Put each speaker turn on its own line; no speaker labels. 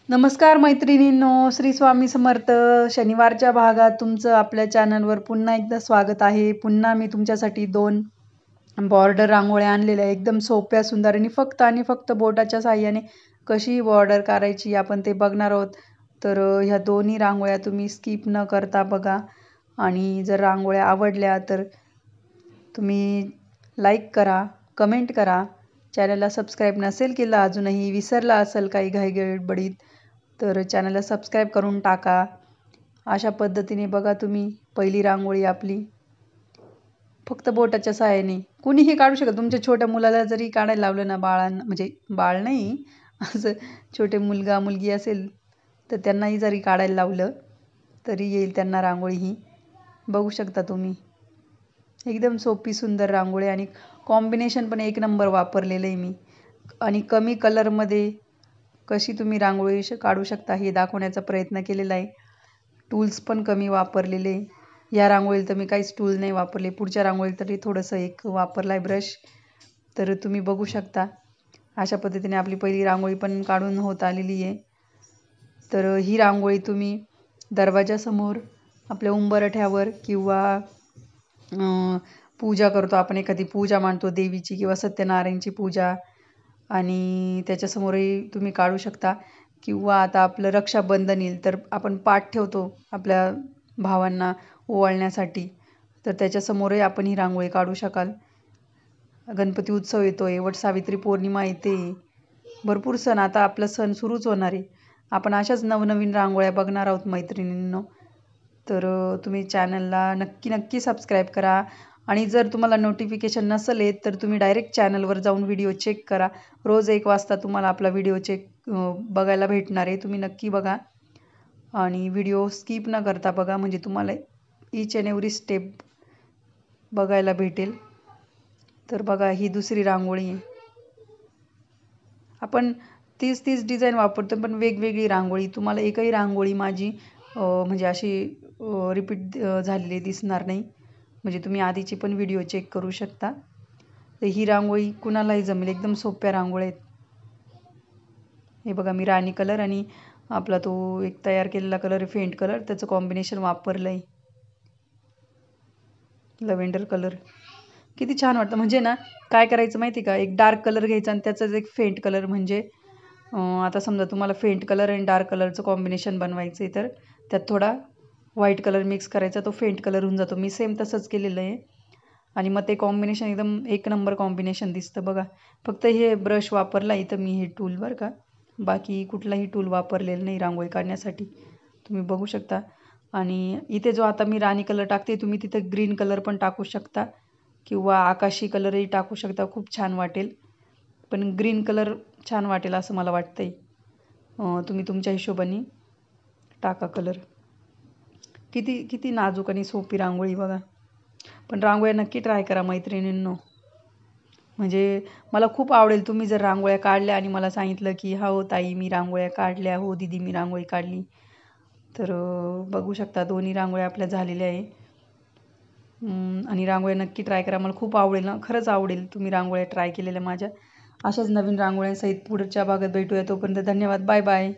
नमस्कार मैत्रिणींनो, श्री स्वामी समर्थ. शनिवारच्या भागात तुमचं आपल्या चॅनलवर पुन्हा एकदा स्वागत आहे. पुन्हा मी तुमच्यासाठी 2 बॉर्डर रांगोळ्या आणलेल्या आहे. एकदम सोप्या, सुंदर आणि फक्त बोटाच्या साहाय्याने कशी बॉर्डर करायची आपण ते बघणार आहोत. तर ह्या दोन्ही रांगोळ्या तुम्ही स्किप न करता बघा. आणि जर रांगोळ्या आवडल्या तर तुम्ही लाईक करा, कमेंट करा. चॅनलला सबस्क्राईब नसेल केलं अजूनही, विसरला असेल काही घाईगडबडीत, तर चॅनलला सबस्क्राईब करून टाका. अशा पद्धतीने बघा तुम्ही पहिली रांगोळी आपली फक्त बोटाच्या सहाय्याने कुणीही काढू शकत. तुमच्या छोट्या मुलाला जरी काढायला लावलं ना, बाळांना म्हणजे बाळ नाही असं छोटे मुलगा मुलगी असेल तर त्यांनाही जरी काढायला लावलं तरी येईल त्यांना रांगोळी ही. बघू शकता तुम्ही एकदम सोपी सुंदर रांगोळी आणि कॉम्बिनेशन पण एक नंबर वापरलेलं आहे मी. आणि कमी कलरमध्ये कशी तुम्ही रांगोळी काढू शकता हे दाखवण्याचा प्रयत्न केलेला आहे. टूल्स पण कमी वापरलेले. या रांगोळीला तर मी काहीच टूल नाही वापरले. पुढच्या रांगोळीला तरी थोडंसं एक वापरला आहे ब्रश. तर तुम्ही बघू शकता अशा पद्धतीने आपली पहिली रांगोळी पण काढून होत आलेली आहे. तर ही रांगोळी तुम्ही दरवाजासमोर, आपल्या उंबरठ्यावर किंवा पूजा करतो आपण, एखादी पूजा मांडतो देवीची किंवा सत्यनारायणची पूजा, आणि त्याच्यासमोरही तुम्ही काढू शकता. किंवा आता आपलं रक्षाबंधन येईल तर आपण पाट ठेवतो आपल्या भावांना ओवाळण्यासाठी, तर त्याच्यासमोरही आपण ही रांगोळी काढू शकाल. गणपती उत्सव येतो आहे, वटसावित्री पौर्णिमा येते, भरपूर सण, आता आपला सण सुरूच होणार आहे. आपण अशाच नवनवीन रांगोळ्या बघणार आहोत मैत्रिणींनो. तर तुम्ही चॅनलला नक्की सबस्क्राईब करा. आणि जर तुम्हाला नोटिफिकेशन नसेल येत तर तुम्ही डायरेक्ट चॅनलवर जाऊन व्हिडिओ चेक करा. रोज 1 वाजता तुम्हाला आपला व्हिडिओ बघायला भेटणार आहे. तुम्ही नक्की बघा आणि व्हिडिओ स्किप न करता बघा, म्हणजे तुम्हाला ईच अँड एव्हरी स्टेप बघायला भेटेल. तर बघा ही दुसरी रांगोळी आहे. आपण तीच डिझाईन वापरतो पण वेगवेगळी रांगोळी. तुम्हाला एकही रांगोळी माझी म्हणजे अशी रिपीट झालेली दिसणार नाही. म्हणजे तुम्ही आधीची पण व्हिडिओ चेक करू शकता. तर ही रांगोळी कुणालाही जमेल, एकदम सोप्या रांगोळ्या आहेत. हे बघा मी राणी कलर आणि आपला तो एक तयार केलेला कलर फेंट कलर, त्याचं कॉम्बिनेशन वापरलं आहे, लव्हेंडर कलर. किती छान वाटतं. म्हणजे ना काय करायचं माहिती का, एक डार्क कलर घ्यायचा आणि त्याचाच एक फेंट कलर, म्हणजे आता समजा तुम्हाला फेंट कलर आणि डार्क कलरचं कॉम्बिनेशन बनवायचं आहे तर त्यात थोडा व्हाईट कलर मिक्स करायचा, तो फेंट कलर होऊन जातो. मी सेम तसंच केलेलं आहे आणि मग ते कॉम्बिनेशन एकदम एक नंबर कॉम्बिनेशन दिसतं बघा. फक्त हे ब्रश वापरला इथं मी, हे टूल बरं का, बाकी कुठलाही टूल वापरलेला नाही रांगोळी काढण्यासाठी. तुम्ही बघू शकता. आणि इथे जो आता मी राणी कलर टाकते, तुम्ही तिथं ग्रीन कलर पण टाकू शकता किंवा आकाशी कलरही टाकू शकता, खूप छान वाटेल. पण ग्रीन कलर छान वाटेल असं मला वाटतं आहे. तुम्ही तुमच्या हिशोबाने टाका कलर. किती किती नाजूक आणि सोपी रांगोळी बघा. पण रांगोळ्या नक्की ट्राय करा मैत्रिणींनो. म्हणजे मला खूप आवडेल तुम्ही जर रांगोळ्या काढल्या आणि मला सांगितलं की हो ताई मी रांगोळ्या काढल्या, हो दीदी मी रांगोळी काढली. तर बघू शकता दोन्ही रांगोळ्या आपल्या झालेल्या आहे. आणि रांगोळ्या नक्की ट्राय करा. मला खूप आवडेल ना, खरंच आवडेल तुम्ही रांगोळ्या ट्राय केलेल्या माझ्या. अशाच नवीन रांगोळ्यांसहित पुढच्या भागात भेटूया. तोपर्यंत धन्यवाद. Bye bye.